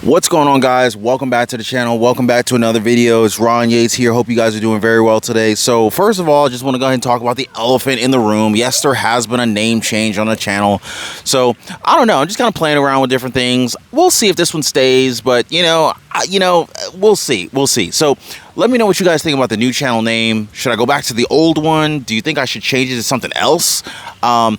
What's going on, guys? Welcome back to the channel. Welcome back to another video. It's Ron Yates here. Hope you guys are doing very well today. So first of all, I just want to go ahead and talk about the elephant in the room. Yes, there has been a name change on the channel. So I don't know. I'm just kind of playing around with different things. We'll see if this one stays, but we'll see. We'll see. So let me know what you guys think about the new channel name. Should I go back to the old one? Do you think I should change it to something else? Real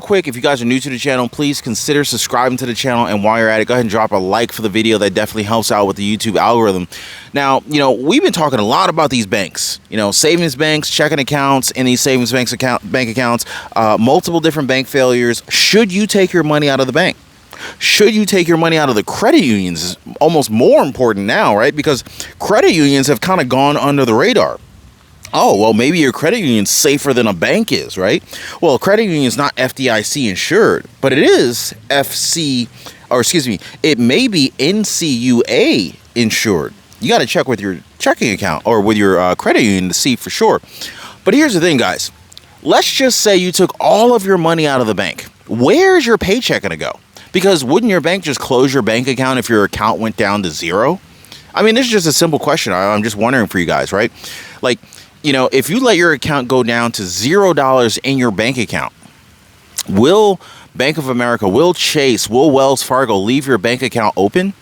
quick, if you guys are new to the channel, please consider subscribing to the channel. And while you're at it, go ahead and drop a like for the video. That definitely helps out with the YouTube algorithm. Now, we've been talking a lot about these banks, savings banks, checking accounts, and these savings bank accounts, multiple different bank failures. Should you take your money out of the bank? Should you take your money out of the credit unions? Is almost more important now, right? Because credit unions have kind of gone under the radar. Oh, well, maybe your credit union's safer than a bank is, right? Well, a credit union is not FDIC insured, but it is it may be NCUA insured. You got to check with your checking account or with your credit union to see for sure. But here's the thing, guys. Let's just say you took all of your money out of the bank. Where's your paycheck going to go? Because wouldn't your bank just close your bank account if your account went down to zero? I mean, this is just a simple question. I'm just wondering for you guys, right? Like, if you let your account go down to $0 in your bank account, will Bank of America, will Chase, will Wells Fargo leave your bank account open?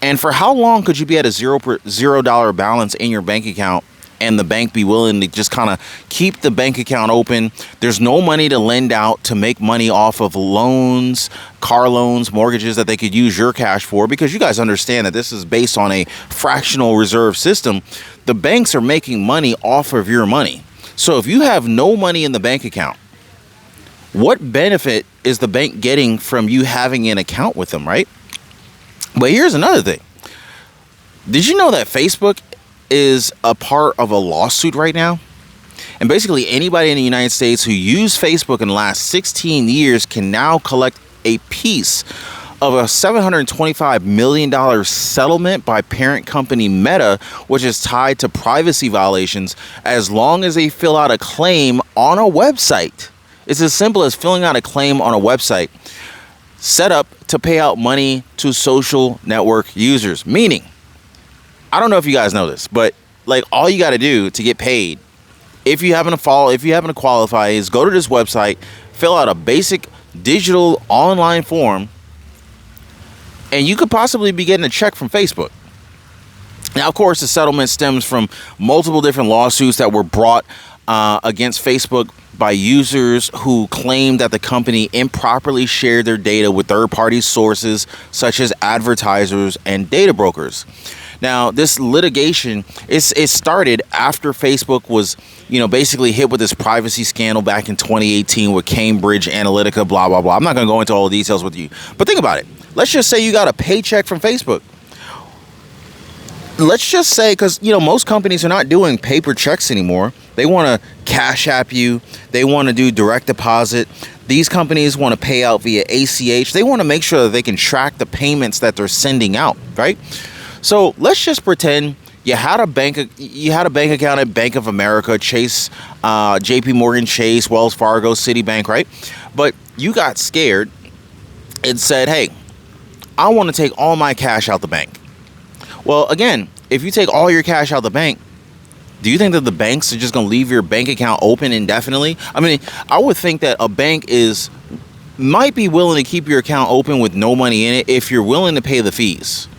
And for how long could you be at a $0 balance in your bank account and the bank be willing to just kind of keep the bank account open? There's no money to lend out to make money off of loans, car loans, mortgages that they could use your cash for, because you guys understand that this is based on a fractional reserve system. The banks are making money off of your money. So if you have no money in the bank account, what benefit is the bank getting from you having an account with them, right? But here's another thing. Did you know that Facebook is a part of a lawsuit right now? And basically anybody in the United States who used Facebook in the last 16 years can now collect a piece of a $725 million settlement by parent company Meta, which is tied to privacy violations, as long as they fill out a claim on a website. It's as simple as filling out a claim on a website set up to pay out money to social network users. Meaning, I don't know if you guys know this, but like all you got to do to get paid, if you happen to qualify, is go to this website, fill out a basic digital online form, and you could possibly be getting a check from Facebook. Now, of course, the settlement stems from multiple different lawsuits that were brought against Facebook by users who claimed that the company improperly shared their data with third-party sources such as advertisers and data brokers. Now, this litigation, it started after Facebook was, basically hit with this privacy scandal back in 2018 with Cambridge Analytica, blah, blah, blah. I'm not going to go into all the details with you, but think about it. Let's just say you got a paycheck from Facebook. Let's just say, because, most companies are not doing paper checks anymore. They want to cash app you. They want to do direct deposit. These companies want to pay out via ACH. They want to make sure that they can track the payments that they're sending out, right? So let's just pretend you had a bank account at Bank of America, Chase, JP Morgan Chase, Wells Fargo, Citibank, right? But you got scared and said, hey, I want to take all my cash out the bank. Well, again, if you take all your cash out the bank, do you think that the banks are just going to leave your bank account open indefinitely? I mean, I would think that a bank might be willing to keep your account open with no money in it if you're willing to pay the fees.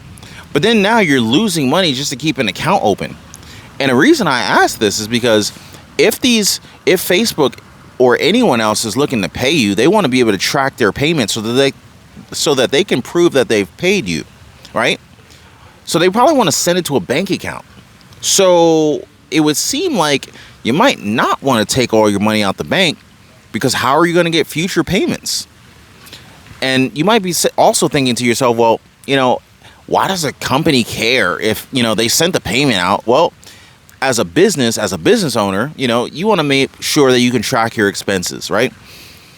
But then now you're losing money just to keep an account open. And the reason I ask this is because if Facebook or anyone else is looking to pay you, they want to be able to track their payments so that they can prove that they've paid you, right? So they probably want to send it to a bank account. So it would seem like you might not want to take all your money out the bank, because how are you going to get future payments? And you might be also thinking to yourself, well, why does a company care if, they sent the payment out? Well, as a business owner, you want to make sure that you can track your expenses, right?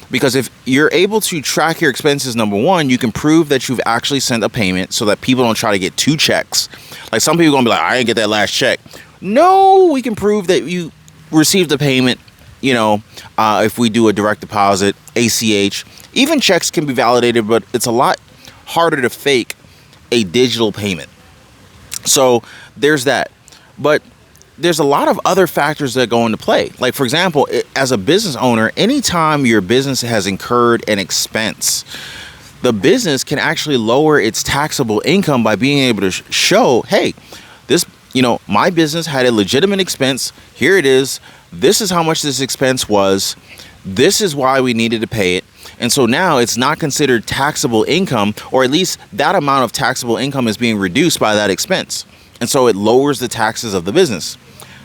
Because if you're able to track your expenses, number one, you can prove that you've actually sent a payment so that people don't try to get two checks. Like some people are going to be like, I didn't get that last check. No, we can prove that you received the payment, if we do a direct deposit, ACH. Even checks can be validated, but it's a lot harder to fake a digital payment. So there's that. But there's a lot of other factors that go into play. Like, for example, as a business owner, anytime your business has incurred an expense, the business can actually lower its taxable income by being able to show, hey, this, my business had a legitimate expense. Here it is. This is how much this expense was. This is why we needed to pay it. And so now it's not considered taxable income, or at least that amount of taxable income is being reduced by that expense. And so it lowers the taxes of the business.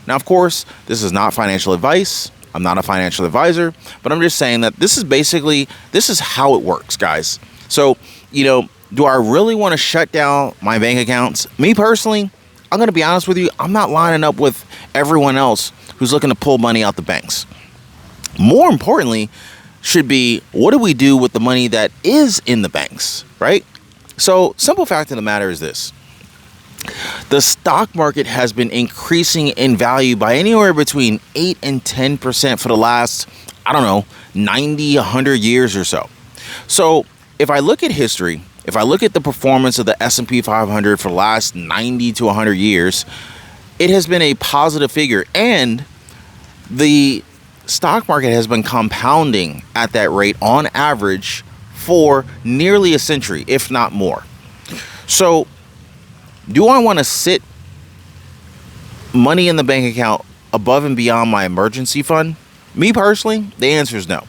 Now, of course, this is not financial advice. I'm not a financial advisor, but I'm just saying that this is how it works, guys. So, do I really want to shut down my bank accounts? Me personally, I'm going to be honest with you. I'm not lining up with everyone else who's looking to pull money out the banks. More importantly, should be, what do we do with the money that is in the banks, right? So, simple fact of the matter is this. The stock market has been increasing in value by anywhere between 8 and 10% for the last, 90, 100 years or so. So if I look at history, if I look at the performance of the S&P 500 for the last 90 to 100 years, it has been a positive figure. And the stock market has been compounding at that rate on average for nearly a century, if not more. So do I want to sit money in the bank account above and beyond my emergency fund? Me personally, the answer is no.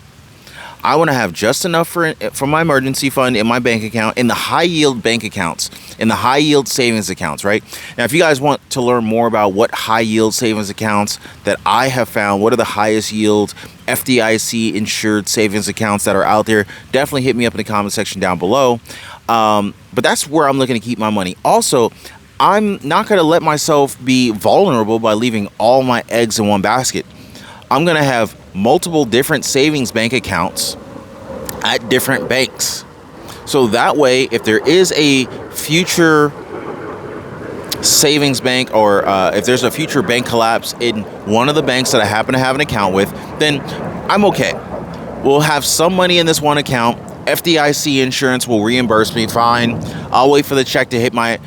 I want to have just enough for my emergency fund in my bank account, in the high yield bank accounts, in the high yield savings accounts, right? Now, if you guys want to learn more about what high yield savings accounts that I have found, what are the highest yield FDIC insured savings accounts that are out there, definitely hit me up in the comment section down below. But that's where I'm looking to keep my money. Also, I'm not going to let myself be vulnerable by leaving all my eggs in one basket. I'm going to have multiple different savings bank accounts at different banks. So that way, if there is a future savings bank, or if there's a future bank collapse in one of the banks that I happen to have an account with, then I'm okay. We'll have some money in this one account. FDIC insurance will reimburse me, fine. I'll wait for the check to hit my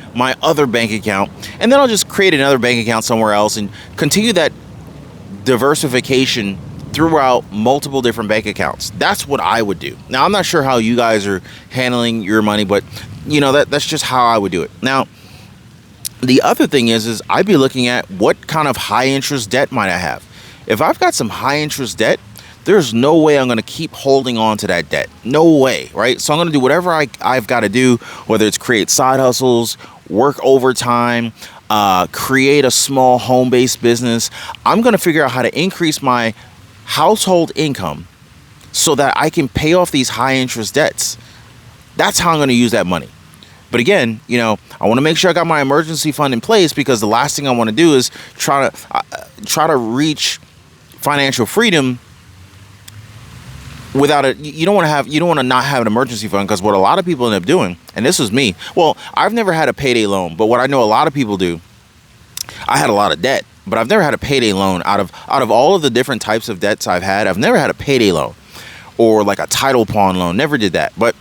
other bank account, and then I'll just create another bank account somewhere else and continue that diversification throughout multiple different bank accounts. That's what I would do. Now, I'm not sure how you guys are handling your money, but that's just how I would do it. Now, the other thing is I'd be looking at what kind of high interest debt might I have. If I've got some high interest debt, there's no way I'm going to keep holding on to that debt. No way, right? So I'm going to do whatever I've got to do, whether it's create side hustles, work overtime, create a small home-based business. I'm going to figure out how to increase my household income so that I can pay off these high interest debts. That's how I'm going to use that money. But again, I want to make sure I got my emergency fund in place, because the last thing I want to do is try to reach financial freedom without it. You don't want to not have an emergency fund, because what a lot of people end up doing, and this was me. Well, I've never had a payday loan, but what I know a lot of people do, I had a lot of debt, but I've never had a payday loan. Out of all of the different types of debts I've had, I've never had a payday loan or like a title pawn loan. Never did that. But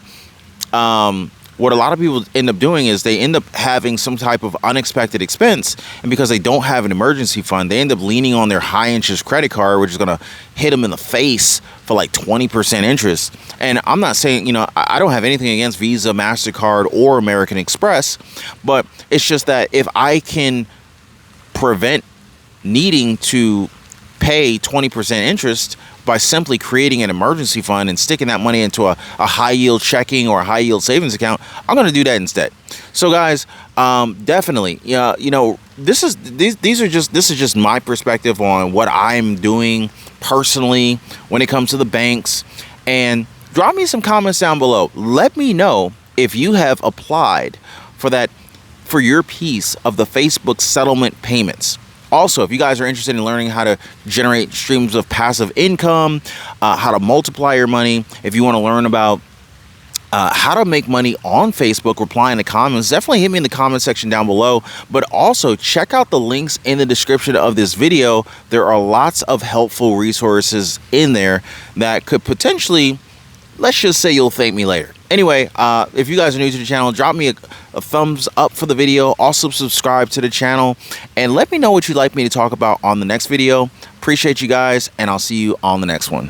what a lot of people end up doing is they end up having some type of unexpected expense, and because they don't have an emergency fund, they end up leaning on their high interest credit card, which is going to hit them in the face for like 20% interest. And I'm not saying, I don't have anything against Visa, MasterCard, or American Express, but it's just that if I can prevent needing to pay 20% interest by simply creating an emergency fund and sticking that money into a high yield checking or a high yield savings account, I'm going to do that instead. So guys, definitely, this is just my perspective on what I'm doing personally when it comes to the banks. And drop me some comments down below. Let me know if you have applied for your piece of the Facebook settlement payments. Also, if you guys are interested in learning how to generate streams of passive income, how to multiply your money, if you want to learn about how to make money on Facebook, reply in the comments, definitely hit me in the comment section down below. But also check out the links in the description of this video. There are lots of helpful resources in there that could potentially, let's just say, you'll thank me later. Anyway, if you guys are new to the channel, drop me a thumbs up for the video. Also subscribe to the channel and let me know what you'd like me to talk about on the next video. Appreciate you guys, and I'll see you on the next one.